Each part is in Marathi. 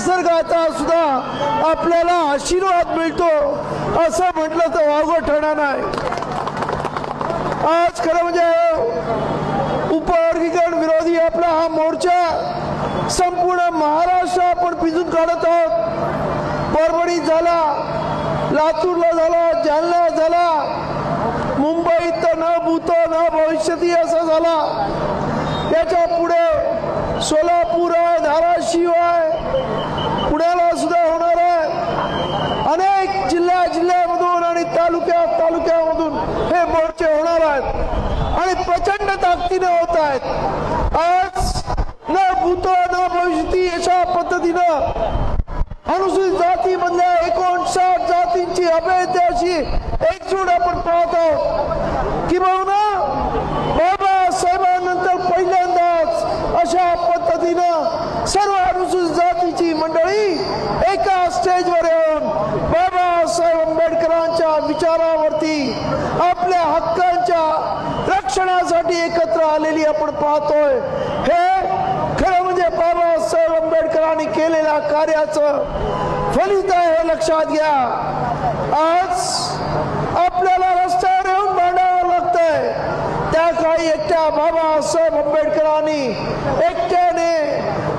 निसर्गाचा सुद्धा आपल्याला आशीर्वाद मिळतो असं म्हटलं तर वावगं ठरणार नाही। आज खरं म्हणजे उपवर्गीकरण विरोधी आपला हा मोर्चा संपूर्ण महाराष्ट्र आपण पिंजून काढत आहोत। परभणीत झाला, लातूरला झाला, जालना झाला, मुंबईत तर न भूतो न भविष्यती असा झाला। याच्या पुढे सोलापूर आहे, धाराशिव आहे, पुण्याला सुद्धा होणार आहे। अनेक जिल्ह्यामधून आणि तालुक्यामधून हे मोर्चे होणार आहेत आणि प्रचंड ताकदीने होत आहेत। आज न भूतो न भविष्यती अशा पद्धतीनं अनुसूचित जाती मधल्या 59 जातींची अभेद्य अशी एकजूट आपण पाहत आहोत। किंबहुना बाबासाहेबांनंतर पहिल्यांदाच अशा पद्धतीनं सर्व अनुसूचित जातीची मंडळी एका स्टेजवर येऊन बाबासाहेब आंबेडकरांच्या विचारावरती आपल्या हक्कांच्या रक्षणासाठी एकत्र आलेली आपण पाहतोय। हे खरं म्हणजे बाबासाहेब आंबेडकरांनी केलेल्या कार्याचं फलित आहे हे लक्षात घ्या। आज आपल्याला रस्त्यावर येऊन भांडावं लागतंय, त्या काळी एकट्या बाबासाहेब आंबेडकरांनी एकट्याने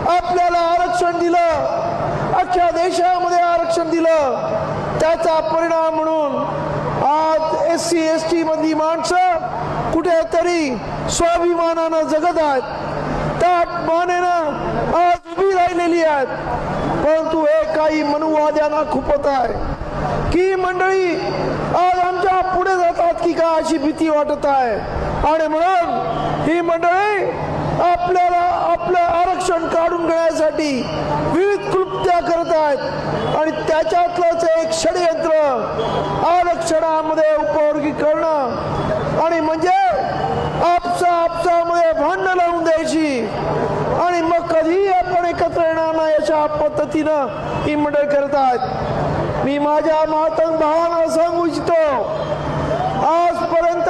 आपल्याला आरक्षण दिलं, अख्ख्या देशामध्ये आरक्षण दिलं। त्याचा परिणाम म्हणून आज SC ST मधली माणसं कुठेतरी स्वाभिमानानं जगत आहेत, ताट मानेनं आज उभी राहिलेली आहेत। परंतु हे काही मनुवाद्यांना खुपत आहे की मंडळी आज आमच्या पुढे जातात की का अशी भीती वाटत आहे आणि म्हणून ही मंडळी आपल्याला आपलं आरक्षण काढून घेण्यासाठी विविध क्लुप्त्या करत आहेत आणि त्याच्यातलंच एक षडयंत्र आरक्षणामध्ये उपवर्गीकरण आणि म्हणजे आपसामध्ये भांडणं लावून द्यायची आणि मग कधी आपण एकत्र येणार नाही अशा पद्धतीनं ही मंडळ करत आहेत। मी माझ्या मातंग भावांना सांगू इच्छितो, आजपर्यंत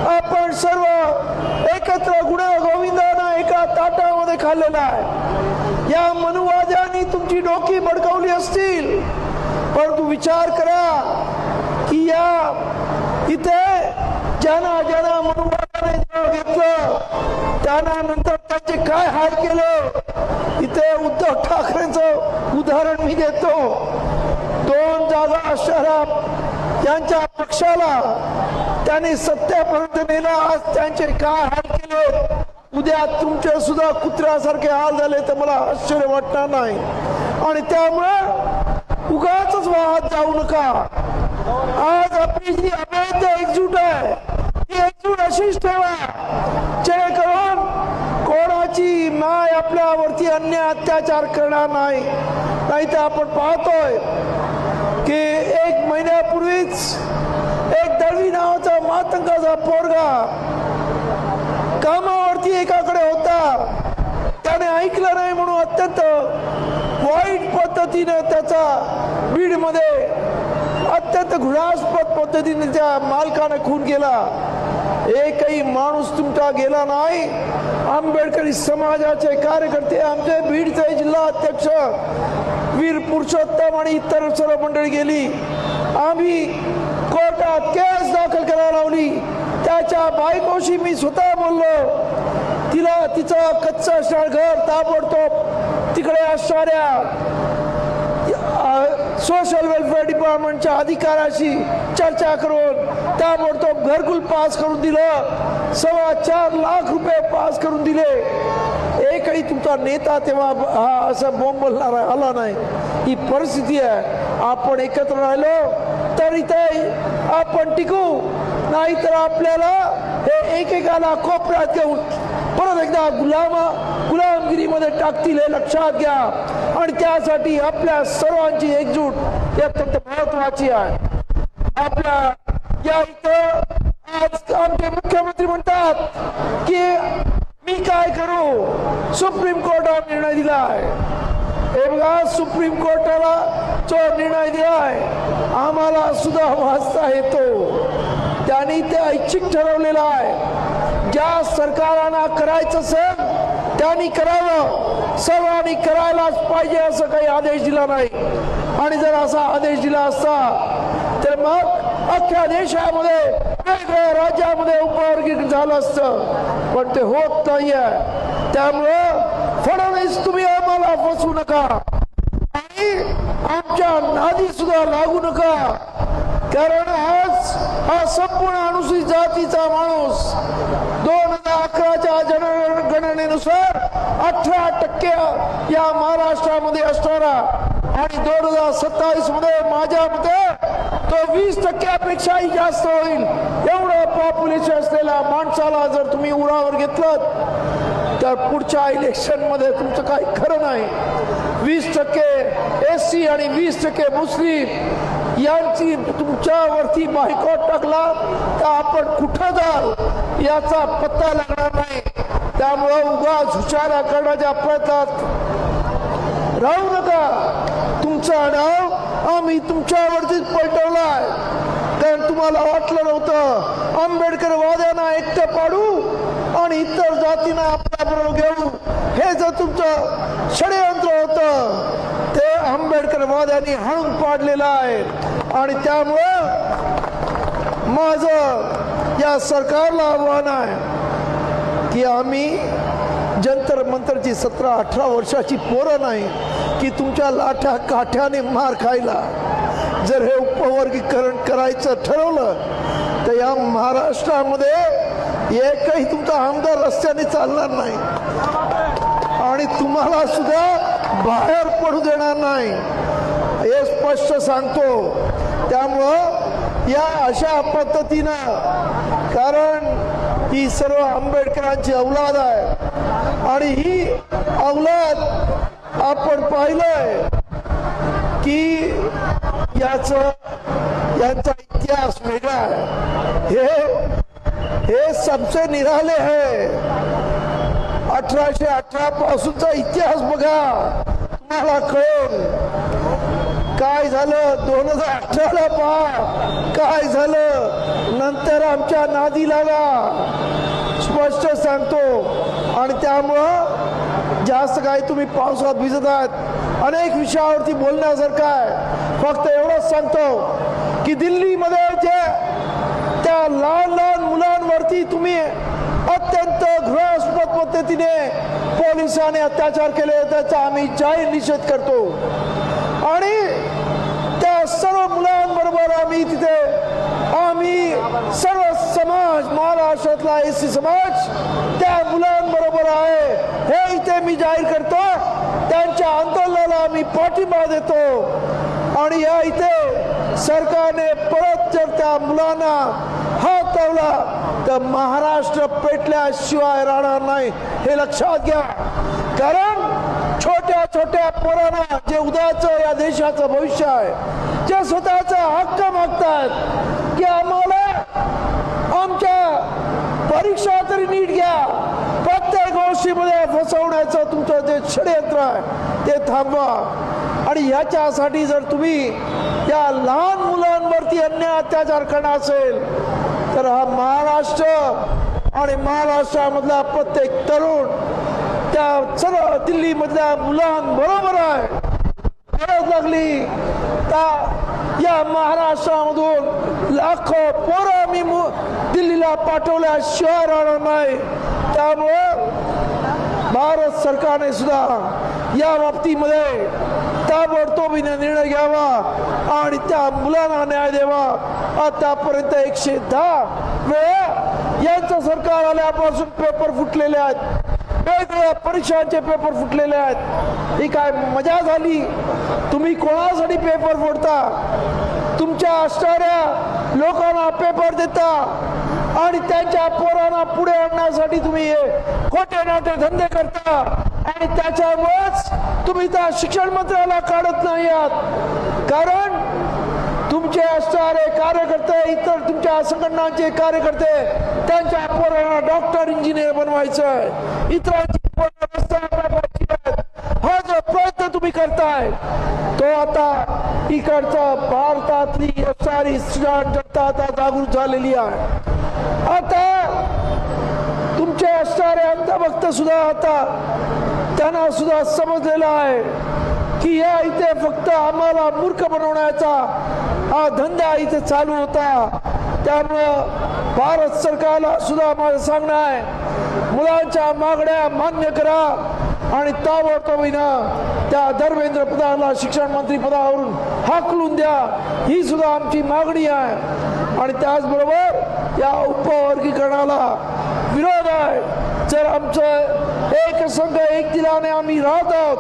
आपण सर्व एकत्र गुण गोविंदानं एका ताटामध्ये खाल्लेला आहे। या मनुवाद्यांनी तुमची डोकी भडकवली असतील, परंतु विचार करा की या इथे ज्यांना मनुवादाने घेतलं त्यांना नंतर त्यांचे काय हाल केलं। इथे उद्धव ठाकरेंचं उदाहरण मी देतो। 2 जागा शहरात त्यांच्या पक्षाला त्यांनी सत्तेपर्यंत नेलं, आज त्यांचे काय हाल केले, उद्या तुमचे सुद्धा कुत्र्यासारखे हाल झाले तर मला आश्चर्य वाटणार नाही। आणि त्यामुळे उगाचच वाहत जाऊ नका। आज आपली जी अभेद्य एकजूट आहे ती एकजूट अशीच ठेवा जेणेकरून कोणाची माय आपल्यावरती अन्याय अत्याचार करणार नाही। तर आपण पाहतोय की 1 महिन्यापूर्वीच एक दळवी नावाचा मातंगाचा पोरगा कामावरती एकाकडे होता, त्याने ऐकलं नाही म्हणून अत्यंत वाईट पद्धतीने त्याचा बीडमध्ये अत्यंत घृणास्पद पद्धतीने त्या मालकाने खून केला। एकही माणूस तुमचा गेला नाही। आंबेडकरी समाजाचे कार्यकर्ते, आमचे बीडचे जिल्हा अध्यक्ष वीर पुरुषोत्तम आणि इतर सर्व मंडळी गेली। आम्ही कोर्टात केस दाखल करायला लावली। त्याच्या बायकोशी मी स्वतः बोललो, तिचं कच्चं असणारं घर ताबडतोब तिकडे असणाऱ्या सोशल वेलफेअर डिपार्टमेंटच्या अधिकाऱ्याशी चर्चा करून ताबडतोब घरकुल पास करून दिलं। 4.25 लाख रुपये पास करून दिले। एकही तुमचा नेता तेव्हा हा असं बोंबलणार आला नाही। ही परिस्थिती आहे। आपण एकत्र राहिलो तर इथे आपण टिकू, नाहीतर आपल्याला हे एकेकाला कोपऱ्यात घेऊन परत एकदा गुलामगिरीमध्ये टाकतील हे लक्षात घ्या। आणि त्यासाठी आपल्या सर्वांची एकजूट ही अत्यंत महत्वाची आहे। आपल्या या इथं आज आमचे मुख्यमंत्री म्हणतात की मी काय करू, सुप्रीम कोर्टाने निर्णय दिला आहे। हे बघा, सुप्रीम कोर्टाला जो निर्णय दिलाय आम्हाला सुद्धा वाचता येतो। त्यांनी ते ऐच्छिक ठरवलेलं आहे। ज्या सरकारांना करायचं असेल त्यांनी करावं, सर्वांनी करायलाच पाहिजे असं काही आदेश दिला नाही. आणि जर असा आदेश दिला असता तर मग अख्ख्या देशामध्ये वेगवेगळ्या राज्यामध्ये उपवर्गीकरण झालं असतं, पण ते होत नाहीये. त्यामुळं फडणवीस तुम्ही आम्हाला फसवू नका आणि आमच्या नादी सुद्धा लागू नका. कारण आज हा संपूर्ण अनुसूचित जातीचा माणूस 2011च्या जनगणनेनुसार 18% या महाराष्ट्रामध्ये असणारा आणि 2027 मध्ये माझ्या मते तो 20%पेक्षाही जास्त होईल. एवढं पॉप्युलेशन असलेल्या माणसाला जर तुम्ही उरावर घेतलं तर पुढच्या इलेक्शन मध्ये तुमचं काही खरं नाही. 20% SC आणि 20% मुस्लिम यांची तुमच्यावरती बायकॉट टाकला तर आपण कुठं जाऊ याचा पत्ता लागणार नाही. त्यामुळं उगाच हुशारा करण्याच्या प्रयत्नात राहू नका. तुमचा डाव आम्ही तुमच्यावरतीच पलटवलाय. कारण तुम्हाला वाटलं नव्हतं आंबेडकर वाद्यांना एकटं पाडू आणि इतर जातींना आपल्याबरोबर घेऊ. हे जर तुमचं षडयंत्र होतं ते आंबेडकर वाद्यांनी हाणून पाडलेलं आहे. आणि त्यामुळं माझं या सरकारला आव्हान आहे की आम्ही जंतर मंतरची 17-18 वर्षाची पोरं नाही की तुमच्या लाठ्या काठ्याने मार खायला. जर हे उपवर्गीकरण करायचं ठरवलं तर या महाराष्ट्रामध्ये एकही तुमचा आमदार रस्त्याने चालणार नाही आणि तुम्हाला सुद्धा बाहेर पडू देणार नाही, हे स्पष्ट सांगतो. त्यामुळं या अशा पद्धतीनं, कारण ही सर्व आंबेडकरांची औलाद आहे आणि ही औलाद आपण पाहिलंय की यांचा इतिहास वेगळा आहे. हे सबसे निराले है. 1818 पासूनचा इतिहास बघा, तुम्हाला कळेल काय झालं. 2018ला पहा काय झालं. नंतर आमच्या नादी लागा, स्पष्ट सांगतो. आणि त्यामुळं जास्त काही तुम्ही पावसात भिजत आहात. अनेक विषयावरती बोलण्यासारखं आहे. फक्त एवढंच सांगतो की दिल्लीमध्ये त्या लहान लहान मुलांवरती तुम्ही अत्यंत घृणास्पद पद्धतीने पोलिसांनी अत्याचार केले, त्याचा आम्ही जाहीर निषेध करतो. आणि त्या सर्व मुलांबरोबर आम्ही सर्व समाज, महाराष्ट्रातला SC समाज त्या मुलांबरोबर आहे हे इथे मी जाहीर करतो. त्यांच्या आंदोलनाला आम्ही पाठिंबा देतो. आणि या इथे सरकारने परत जर त्या मुलांना हात लावला तर महाराष्ट्र पेटल्याशिवाय राहणार नाही, हे लक्षात घ्या. कारण छोट्या छोट्या पोरांना जे उद्याचं या देशाचं भविष्य आहे, जे स्वतःचा हक्क मागतात की आम्हाला आमच्या परीक्षा तरी नीट घ्या, प्रत्येक गोष्टीमध्ये फसवण्याचं तुमचं जे षडयंत्र आहे ते थांबवा. आणि ह्याच्यासाठी जर तुम्ही या लहान मुलांवरती अन्याय अत्याचार करणार असेल तर हा महाराष्ट्र आणि महाराष्ट्रामधला प्रत्येक तरुण त्या सर्व दिल्लीमधल्या मुलांबरोबर आहे. गरज लागली तर या महाराष्ट्रामधून लाखो पोरं आम्ही दिल्लीला पाठवल्याशिवाय राहणार नाही. त्यामुळे भारत सरकारने सुद्धा या बाबतीमध्ये ताबडतोबीने निर्णय घ्यावा आणि त्या मुलांना न्याय द्यावा. आतापर्यंत 110 वेळा यांचं सरकार आल्यापासून पेपर फुटलेले आहेत, वेगवेगळ्या परीक्षांचे पेपर फुटलेले आहेत. ही काय मजा झाली? तुम्ही कोणासाठी पेपर फोडता? तुमच्या असणाऱ्या लोकांना पेपर देता आणि त्यांच्या पोरांना पुढे आणण्यासाठी तुम्ही हे खोटे नाटे धंदे करता आणि त्याच्यामुळेच तुम्ही त्या शिक्षण मंत्र्याला काढत नाही आहात. कारण तुमचे असणारे कार्यकर्ते, इतर तुमच्या संघटनांचे कार्यकर्ते, त्यांच्या पोरांना डॉक्टर, इंजिनियर बनवायचं आहे, इतरांची पोरं रस्त्यावर टाकायची आहेत. हा जो प्रयत्न तुम्ही करताय तो आता इकडचा भारतातली सारी जनता आता जागृत झालेली आहे. आता तुमच्या असणारे अंधभक्त सुद्धा आता त्यांना सुद्धा समजलेलं आहे की या इथे फक्त आम्हाला मूर्ख बनवण्याचा हा धंदा इथे चालू होता. त्यामुळं भारत सरकारला सुद्धा माझं सांगणं आहे, मुलांच्या मागण्या मान्य करा आणि ताबडतोबीनं त्या धर्मेंद्र प्रधानला शिक्षण मंत्री पदावरून हाकलून द्या, ही सुद्धा आमची मागणी आहे. आणि त्याचबरोबर या उपवर्गीकरणाला विरोध आहे. जर आमचं एक संघ एक दिलाने आम्ही राहत आहोत,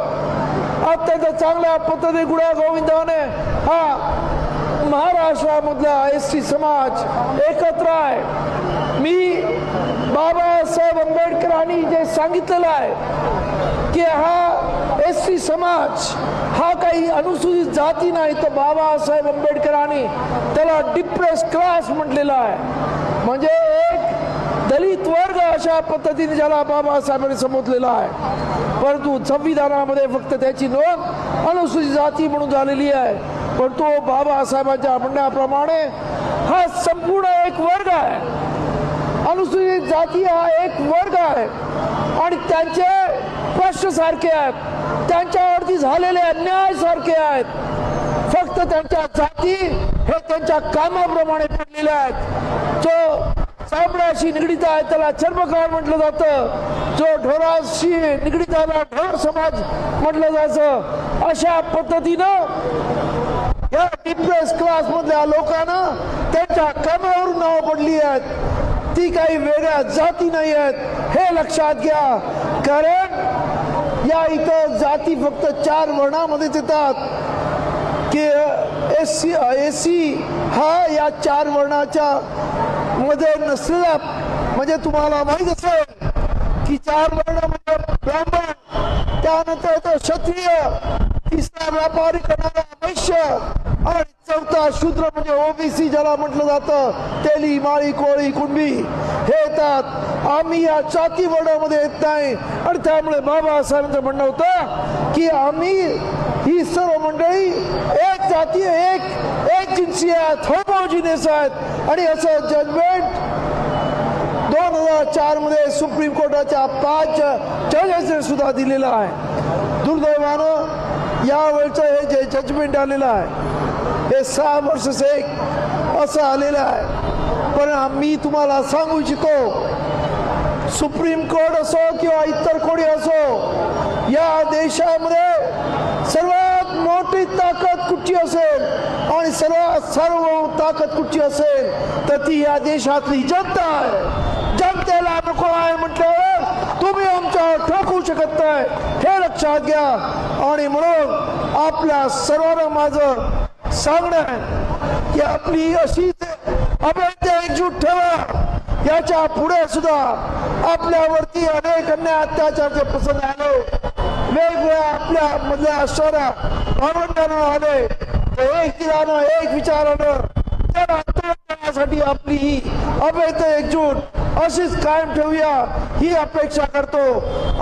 अत्यंत चांगल्या पद्धतीने गुण्या गोविंदाने हा महाराष्ट्रामधला एसटी समाज एकत्र आहे. मी बाबासाहेब आंबेडकरांनी जे सांगितलेलं आहे की हा एसटी समाज हा काही अनुसूचित जाती नाही, तर बाबासाहेब आंबेडकरांनी त्याला डिप्रेस क्लास म्हटलेला आहे. म्हणजे एक दलित वर्ग अशा पद्धतीने ज्याला बाबासाहेबांनी संबोधलेला आहे. परंतु संविधानामध्ये फक्त त्याची नोंद अनुसूचित जाती म्हणून झालेली आहे. परंतु बाबासाहेबांच्या म्हणण्याप्रमाणे हा संपूर्ण एक वर्ग आहे. अनुसूचित जाती हा एक वर्ग आहे आणि त्यांचे प्रश्न सारखे आहेत, त्यांच्यावरती झालेले अन्याय सारखे आहेत. फक्त त्यांच्या जाती हे त्यांच्या कामाप्रमाणे पडलेले आहेत. जो चामड्याशी निगडीत आहे त्याला चर्मकार म्हटलं जातं, जो ढोराशी निगडीत आहे ढोर समाज म्हटलं जायचं. अशा पद्धतीनं या डिप्रेस क्लास मधल्या लोकांना त्यांच्या कामावरून नावं पडली आहेत. ती काही वेगळ्या जाती नाही आहेत, हे लक्षात घ्या. कारण या इथं जाती फक्त 4 वर्णामध्येच येतात की एसी हा या 4 वर्णाच्या मध्ये नसलेला. म्हणजे तुम्हाला माहित असेल की 4 वर्ण म्हणजे ब्राह्मण, त्यानंतर येतो क्षत्रिय, तिसरा व्यापारी करणारा वैश्य आणि चौथा शूद्र म्हणजे ओबीसी ज्याला म्हटलं जातं. तेली माळी कोळी कुणबी हे येतात. आम्ही या जाती वर्णामध्ये येत नाही. आणि त्यामुळे बाबासाहेबांचं म्हणणं होतं की आम्ही ही सर्व मंडळी एक जाती एक जिन्सी आहेत, होमोजिनियस आहेत. आणि असं जजमेंट 2004 मध्ये सुप्रीम कोर्टाच्या 5 जजेसने सुद्धा दिलेलं आहे. दुर्दैवानं यावेळचं हे जे जजमेंट आलेलं आहे हे 6 वर्षाचं एक असं आलेलं आहे. पण मी तुम्हाला सांगू इच्छितो, सुप्रीम कोर्ट असो किंवा इतर कोणी असो, या देशामध्ये सर्वात मोठी ताकद कुठची असेल आणि सर्व ताकद कुठची असेल तर ती या देशातली जनता आहे. जनतेला नको आहे म्हटल्यावर तुम्ही आमच्यावर ठोकू शकत नाही, हे लक्षात घ्या. आणि म्हणून आपल्या सर्वांना माझं सांगणं आहे की आपली अशीच अभेद्य एकजूट ठेवा. याच्या पुढे सुद्धा आपल्यावरती अनेक अन्याय अत्याचारचे प्रसंग आले, वेगवेगळ्या आपल्या मधल्या असणाऱ्या भावंडांना आले, एक दिलानं एक विचारानं त्याला करण्यासाठी आपली ही अभेद्य एकजूट अशीच कायम ठेवूया ही अपेक्षा करतो.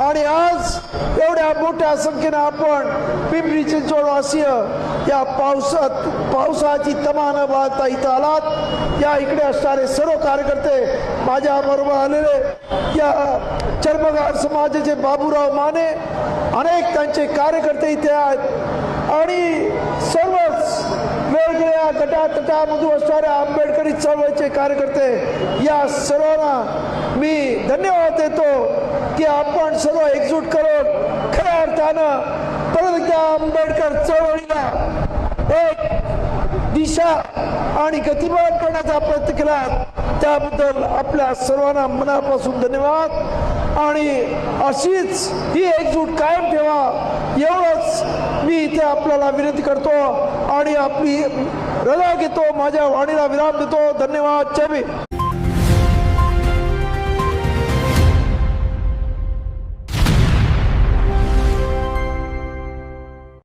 आणि आज एवढ्या मोठ्या संख्येने आपण पिंपरी चिंचवड वासीय या पावसाची तमा न बाळगता इथं आलात. या इकडे असणारे सर्व कार्यकर्ते माझ्या बरोबर आलेले, या चर्मकार समाजाचे बाबूराव माने, अनेक त्यांचे कार्यकर्ते इथे आहेत. आणि सर्वच वेगवेगळ्या गटातटामधून असणाऱ्या आंबेडकरी चळवळीचे कार्यकर्ते, या सर्वांना मी धन्यवाद देतो की आपण सर्व एकजूट करून खऱ्या अर्थानं परत एकदा आंबेडकर चळवळीला एक दिशा आणि गतिमान करण्याचा प्रयत्न केला. त्याबद्दल आपल्या सर्वांना मनापासून धन्यवाद. आणि अशीच ही एकजूट कायम ठेवा एवढंच मी इथे आपल्याला विनंती करतो आणि आपली रजा घेतो, माझ्या वाणीला विराम देतो. धन्यवाद. जय भीम.